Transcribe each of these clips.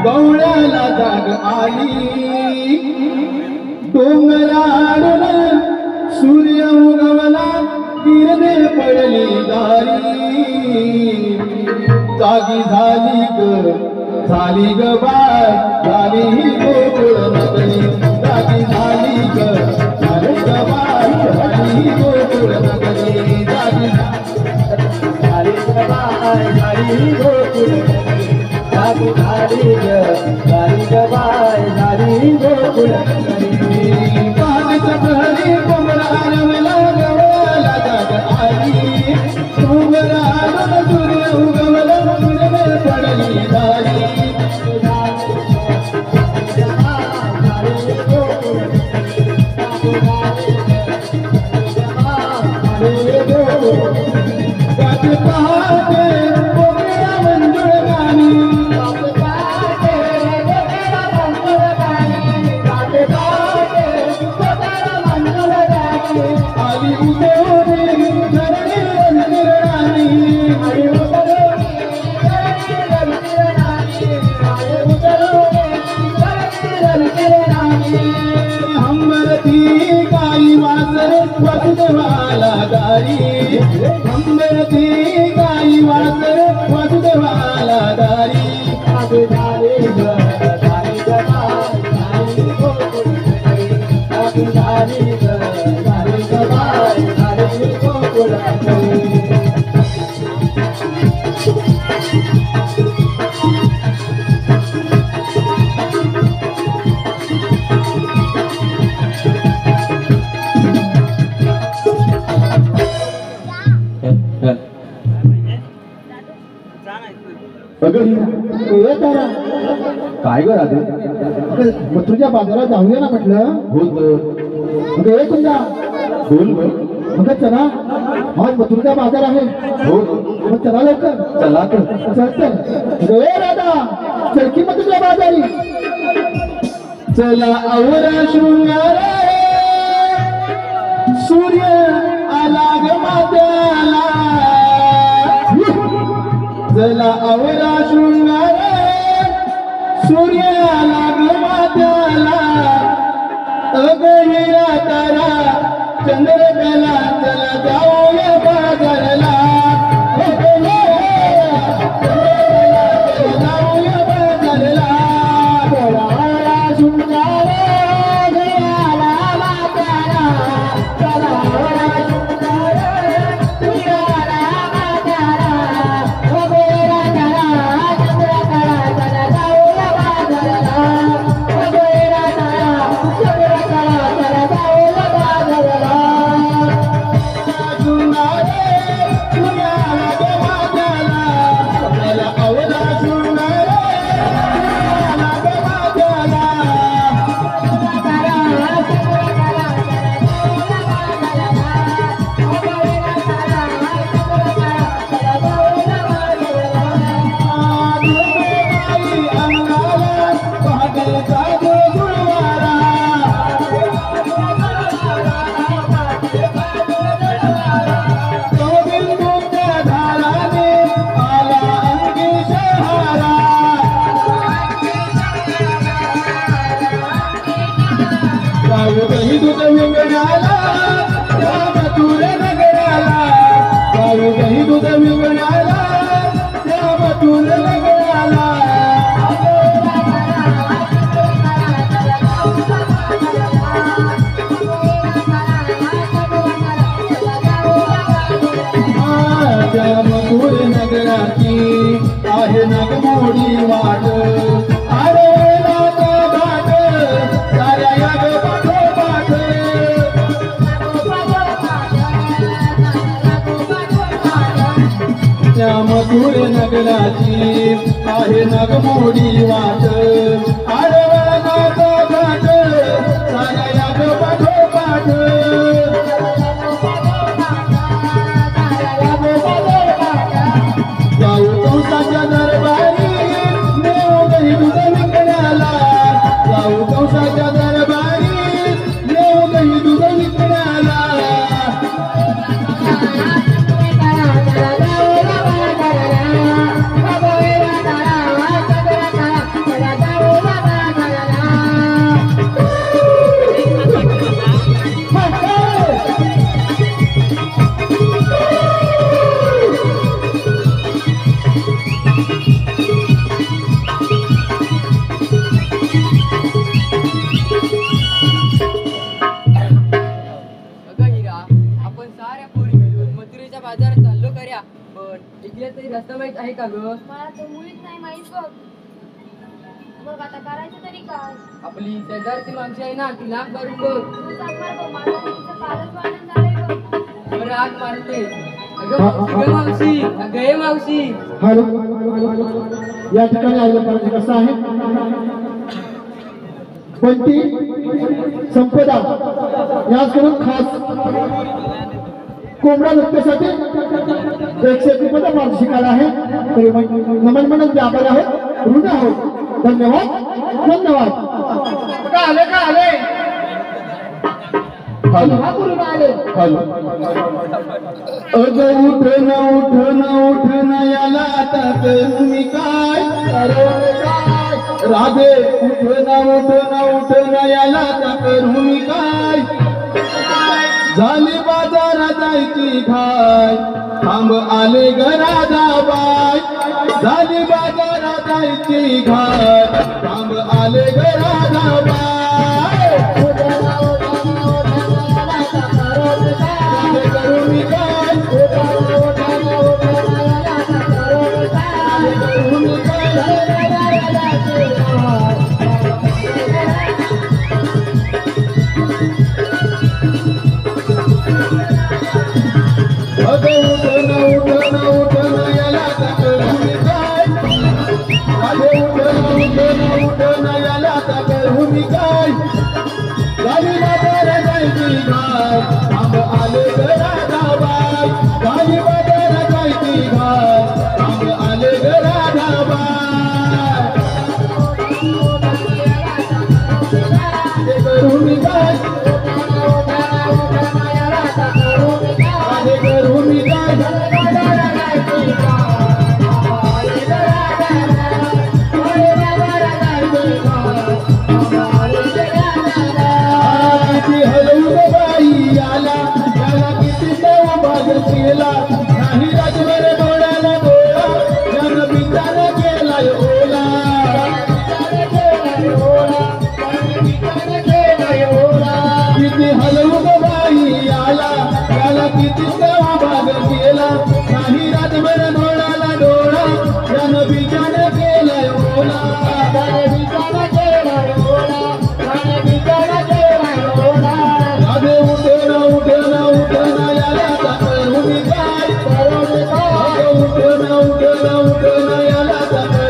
गवळ्याला जाग आली डोंगरावरून सूर्य उगवला किरणे पडली दारी जागी झाली ग बाय झाली गोकुळ नगरी जागी झाली ग बाय झाली गोकुळ नगरी जागी झाली ग बाय झाली गोकुळ नगरी जागी झाली ग बाय झाली गोकुळ नगरी पाण्याच्या प्रहरी कोंबडा रमला गवळ्याला जाग आली डोंगरावरून सूर्य उगवला किरणे पडली दारी वासुदेवाला दारी अंबरती गाई वासर वासुदेवाला दारी जागी झाली ग बाय झाली गोकुळ नगरी काय ग राधे मथुरच्या बाजारात जाऊया ना म्हटलं होत तुझ्या बोल मग चला आज मथुरचा बाजार आहे हो मग चला लवकर चला चल राधा चलकी मथुरच्या बाजारी चला आवरा शृंगार सूर्य आला ग मात्याला चला आवरा शृंगार सूर्य आला ग मात्याला अग हिरा तारा चंद्रकला चला जाऊया बाजारला जाऊया बाजारला आवरा शृंगार आला मात्याला चला आवरा आहे नगमोडी वाट अरे घाट साऱ्या या पाठ त्या मथुर नगराची आहे नगमोडी वाट अरे पाठोपाठ जाऊ कंसाच्या दरबारी नेऊ दही दूध विकण्याला जाऊ कंसाच्या दरबारी नेऊ दही दूध विकण्याला रस्ता माहित आहे का ग? मला तर मुळीच नाही माहित बघ. बघ आता करायचं तरी काय? आपली शेजारची माणशी आहे ना तिला करून बघ. तू सांग बरं बघ, माझं तिचं कालच वर्णन झालंय बघ. बरं आग मारते. अगं मावशी अगं हे मावशी. हॅलो या ठिकाणी आलेलं पाहिजे कसं आहे पण ती संपदा याच करून खास कोंबडा नृत्यासाठी 100 मार्ग शिकायला आहे तरी नमन म्हणत व्यापारी आहोत ऋण आहोत धन्यवाद धन्यवाद आले का आले उठन याला आता तुम्ही काय राधे उठन याला आता तुम्ही काय झाली बाजारात जायची घाय थांब आले घरादाबाई झाली बाजारात जायची घाय थांब आले घरादाबाई करून काय उठन याला तुम्ही काय उठन याला तुम्ही काय गाडी बाजार जायची घाय थांब आले घरादाबाई गाडी बाजार जायची घाय थांब आले घरादाबाई करून काय करून काय नाही राजभर डोळ्याला डोळा जन बिचारा केलाय ओला किती हलवू बाई आला त्याला किती तेव्हा भाग केला नाही राजभर डोळ्याला डोळा जन बिचारा केलाय ओला राधे उठन याला तुम्ही काय उठन याला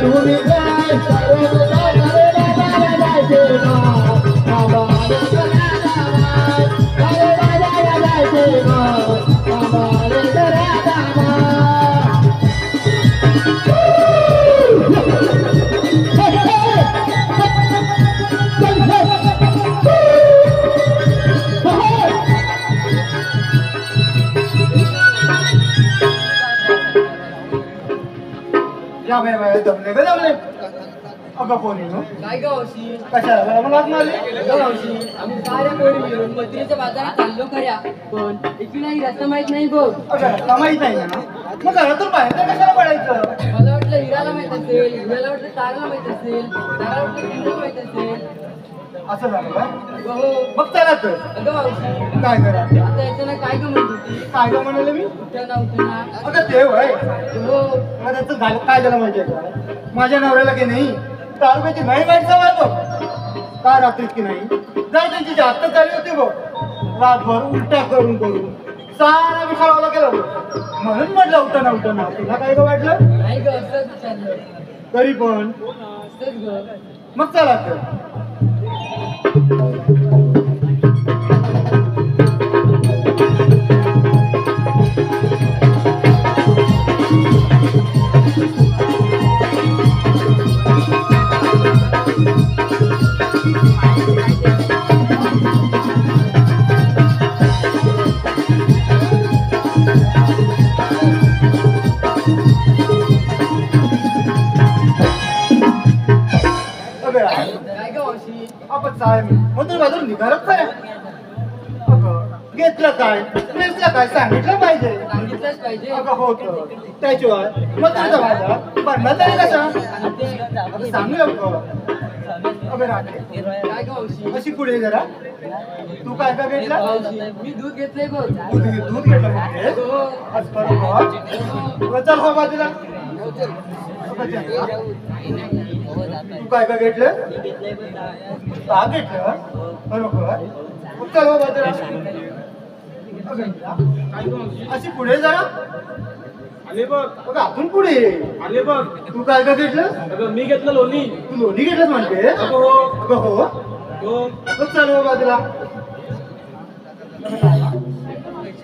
तुम्ही काय जमले का जमले अगं कोणी काय ग मावशी? कशाला मला मारले अगं मावशी आम्ही साऱ्या पोरी मिळून मथुरेच्या बाजारात चाललो खऱ्या पण एकूणही रस्ता माहित नाही बघ. अगं माहित नाही ना मग घरातून बाहेर तर कशाला पडायचं मला वाटलं हिराला माहित असेल हिराला वाटलं ताराला माहित असेल ताराला वाटलं हिराला माहित असेल असं झालं का अगं हो. मग चला तर अगं मावशी काय करा आता याच्यानं काय ग म्हणत होती? काय का म्हणाले मी उठना अगं ते होय हो. मग त्याचं झालं काय झालं माहितीये का माझ्या नवऱ्याला की नाही दारूची नाही वाईट सवय बघ का रात्रीत की नाही जर त्यांची जास्त चालली होती बघ रातभर उलटा करून सारा विखाळावला गेला बघ म्हणून म्हटलं उठना तुला काय का वाटलं नाही ग असंच विचारलं तरी पण असंच ग मग चला तर हानिकारक खऱ्या. अगं, घेतलं काय नेसलं काय सांगितलं पाहिजे. सांगितलंच पाहिजे. अगं होतं त्याशिवाय मग तुझा माझा पडला तरी कसा. अगं सांग लवकर. अगं राखे काय गं मावशी? अशी पुढे जरा. तू काय काय घेतला. मावशी, मी दूध घेतलंय बघ. दूध दूध घेतलं म्हणजे हो. आज बरोबर. चल हो बाजूला. अगं चल. तू काय काय घेतलं. का घेतलं बरोबर. चल हो बाजूला. अगं, अशी पुढे जरा. आले बघ अगं अजून पुढे. आले बघ. तू काय काय घेतलं. अगं मी घेतलं लोणी. तू लोणी घेतलंस म्हणते. अगं हो. अगं हो. हो. अगं चल हो बाजूला.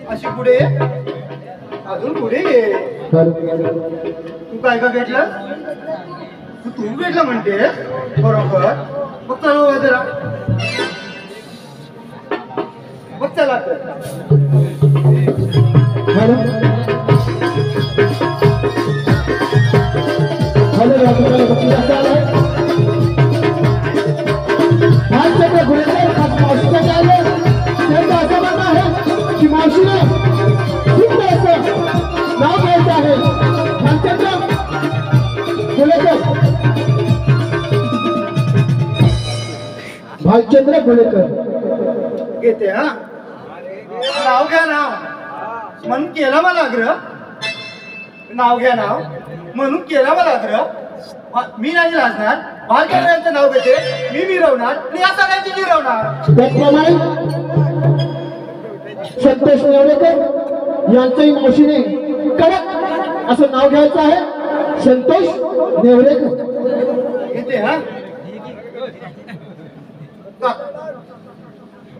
अशी पुढे. अजून पुढे ये. तू काय काय घेतलं. तू घेतलं म्हणते बरोबर. मग चल हो बाजूला. मग चला तर. हॅलो हॅलो राजूला बघून कसं आलंय. भानचंद्र गुलेकर खास मावशीच्या आले. त्यांचं असं म्हणणं आहे की मावशीने शुद्ध असं नाव घ्यायचं आहे. भानचंद्र गुलेकर. भालचंद्र गुलेकर घेते हा. नाव घ्या नाव म्हणून केला मला आग्रह. नाव घ्या नाव म्हणून केला मला आग्रह. मी नाही लाजणार. भालचंद्रांचं नाव घेते. मी मिरवणार आणि या सगळ्यांची जिरवणार. त्याचप्रमाणे संतोष नेवरेकर यांचंही मावशीने कडक असं नाव घ्यायचं आहे. संतोष नेवरेकर. घेते हा.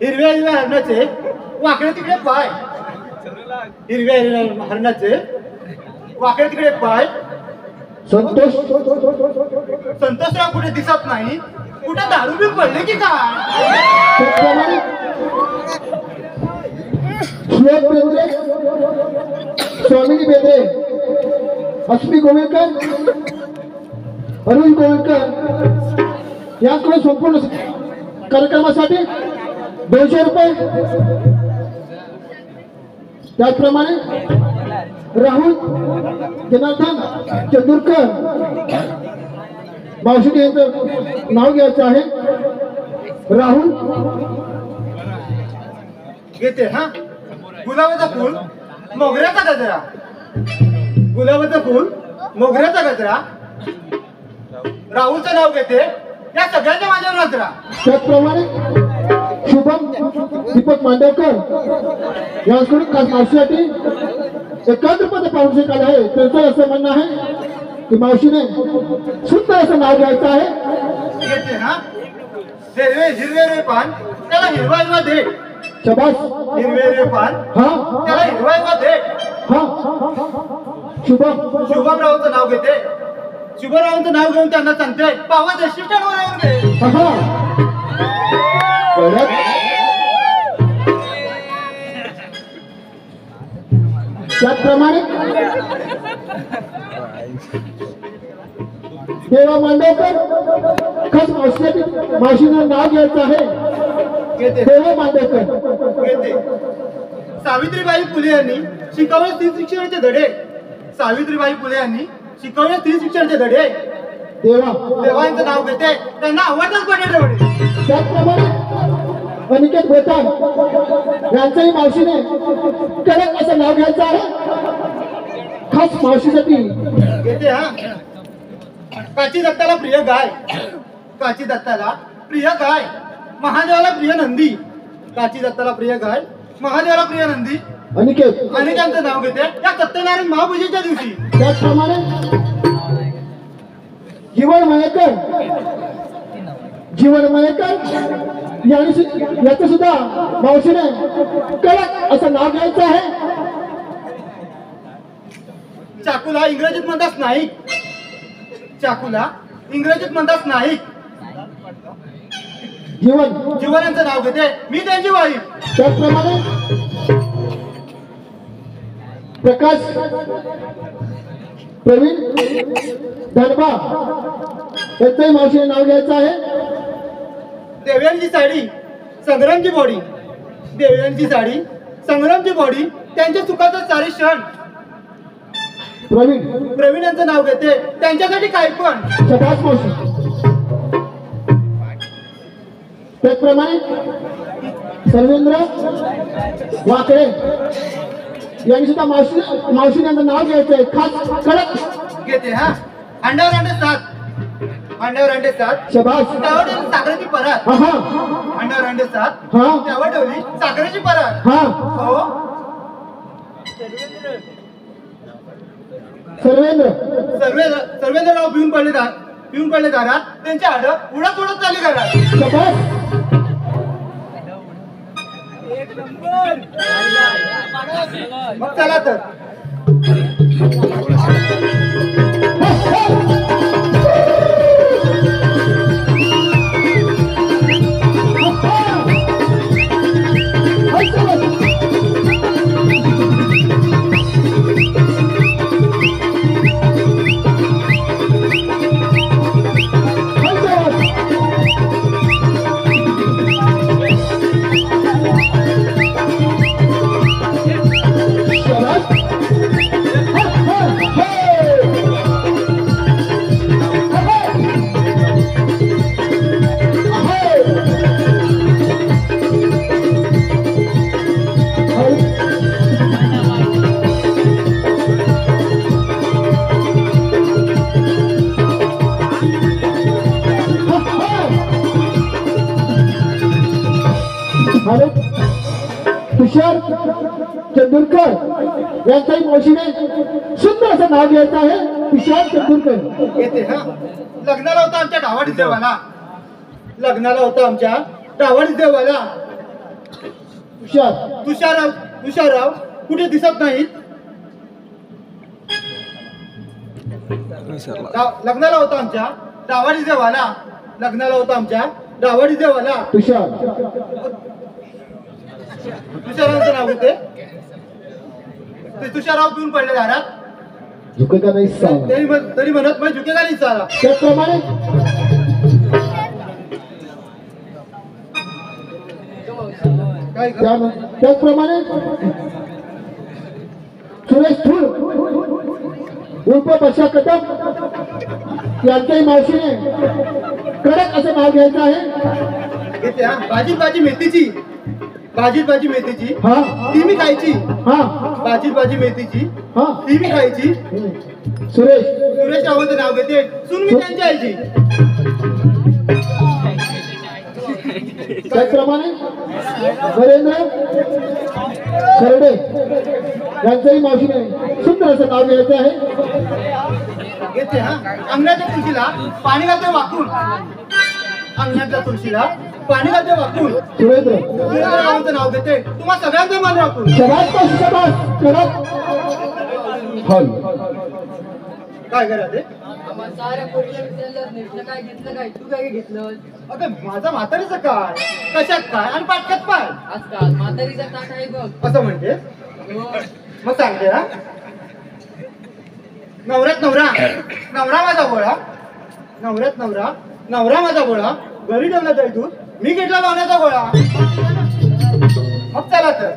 हिरव्या हिरव्या हरणाचे वाकडे तिकडे पाय. हिरव्या हिरव्या हरणाचे वाकडे तिकडे पाय. संतोष संतोषराव कुठे दिसत नाही. कुठे दारू बी पडले की काय. त्याचप्रमाणे श्लोक बेंद्रे स्वामिनी बेंद्रे अस्मी गोवेकर अरुण गोवेकर यांकडे संपूर्ण कार्यक्रमासाठी 200 रुपये. त्याचप्रमाणे राहुल जनार्दन चंदूरकर मावशी यांचं नाव घ्यायचं आहे. राहुल घेते हा. गुलाबाचं फूल मोगऱ्याचा गजरा. गुलाबाचं फूल मोगऱ्याचा गजरा. राहुलचं नाव घेते. या सगळ्यांच्या माझ्यावर नजरा. त्याचप्रमाणे शुभम दीपक मांडवकर यांच्याकडून खास मावशीसाठी 51 रुपये पाऊंडचे काल आहे. त्यांचं असं म्हणणं आहे की मावशीने शुद्ध असं नाव घ्यायचं आहे. घेते हा. हिरवे हिरवे रे पान त्याला हिरवा हिरवा दे. शबास. हिरवे रे पान हा त्याला हिरवा हिरवा दे. हा शुभम शुभमरावचं नाव घेते. शुभमरावांचं नाव घेऊन त्यांना सांगते पावा स्टेशनवर येऊन घे. हा कडक. त्याचप्रमाणे देवा मांडवकर खास मावशीसाठी मावशीनं नाव घ्यायचं आहे. घेते देवा मांडवकर. घेते. सावित्रीबाई फुले यांनी शिकवले स्त्री शिक्षणाचे धडे. सावित्रीबाई फुले यांनी शिकवले स्त्री शिक्षणाचे धडे. देवा. देवांचं नाव घेते. त्यांना आवडतच पडले तेवढे. त्याचप्रमाणे अनिकेत बोतान यांचंही मावशीने कडक असं नाव घ्यायचं आहे. खास मावशीसाठी घेते हा. काची दत्ताला प्रिय गाय. काची दत्ताला प्रिय गाय. महादेवाला प्रिय नंदी. काची दत्ताला प्रिय गाय. महादेवाला प्रिय नंदी. अनिकेत. आणि त्यांचं नाव घेते या सत्यनारायण महापूजेच्या दिवशी. त्याचप्रमाणे जीवन मयेकर याचं सुद्धा मावशीने कडक असं नाव घ्यायचं आहे. चाकूला इंग्रजीत म्हणतात स्नाईक. चाकूला इंग्रजीत म्हणतात स्नाईक. जीवन यांचं नाव घेते. मी त्यांची वाईफ. त्याचप्रमाणे प्रकाश प्रवीण धनबा यांचंही मावशीने नाव घ्यायचं आहे. देवेंची साडी संग्रामची बॉडी, देवयांची साडी, संग्रामची बॉडी, त्यांच्या सुखाचा सारे क्षण. प्रवीण यांचं नाव घेते, त्यांच्यासाठी काय पण. शबास मावशी. त्याचप्रमाणे सर्वेंद्र वाकडे यांनी सुद्धा मावशी यांचं नाव घ्यायचंय. खास कडक घेते हा. अंड्यावर अंडे 7, अंड्यावर अंडे 7. शबास. त्यावर ठेवली साखरेची परात. हा अंड्यावर अंडे 7. हा त्यावर ठेवली साखरेची परात. हा. हो. सर्वेंद्रराव पिऊन पडले दारात. त्यांची हाड उडत उडत चालली घरात. शबास. मग चला तर. तुषार चंदूरकर यांच्याही मावशीने सुंदर असं नाव घ्यायचं आहे. तुषार चंदूरकर. येते हा. लग्नाला होता आमच्या डावाडी देवाला. लग्नाला होता आमच्या डावाडी देवाला. तुषारराव कुठे दिसत नाहीत. लग्नाला होता आमच्या डावाडी देवाला. लग्नाला होता आमच्या डावाडी देवाला. तुषारांचं नाव होते. ते तुषारराव पिऊन पडले दारात. झुकेगा नाही साला. तरी म्हणत नाही झुकेगा नाही साला. त्याचप्रमाणे त्याचप्रमाणे सुरेश थूर उर्फ बशा कदम यांच्याही मावशीने कडक असं नाव घ्यायचं आहे. घेते हा. भाजी मेथीची. भाजी मेथीची. हा ती मी खायची. हा भाजी मेथीची. हा ती मी खायची. सुरेश रावांचं नाव घेते. सुन मी त्यांची आईची. त्याचप्रमाणे नरेंद्र खर्डे यांच्याही मावशीने सुंदर असं नाव घ्यायचं आहे. घेते हा. अंगणाच्या तुळशीला पाणी घालते वाकून. अंगणाच्या तुळशीला पाणी घालते वाकून. सुरेंद्ररावांचं नाव घेते. तुम्हा सगळ्यांचं मन राखून. काय करा ते. आम्हाला साऱ्या पोरीला विचारलं नेटलं काय घेतलं काय तू काय घेतलं. अगं माझा म्हातारीचं काय, कशात काय आणि पाटक्यात पाय. आजकाल म्हातारीचा ताट आहे बघ. असं म्हणते. हो. मग सांगते हा. नवऱ्यात नवरा माझा गोळा. नवरा माझा गोळा. घरी ठेवला जाई दूध. मी घेतला लावण्याचा गोळा. मग चला तर.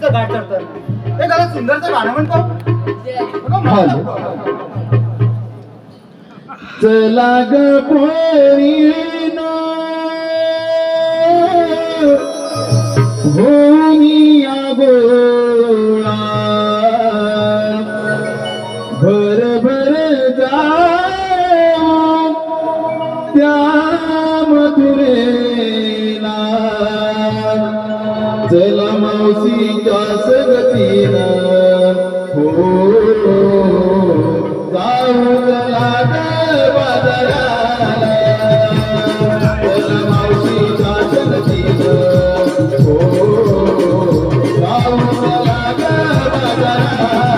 घाट चढतात. ते जरा सुंदरचं गाणं म्हणतो. चला ग पोरीनो भूमिया गोळा भर जाऊ त्या मथुरेला. चला मावशीच्या संगतीनं हो जाऊ लाग बाजाराला मावशीच्या संगतीनं हो जाऊ लाग बाजाराला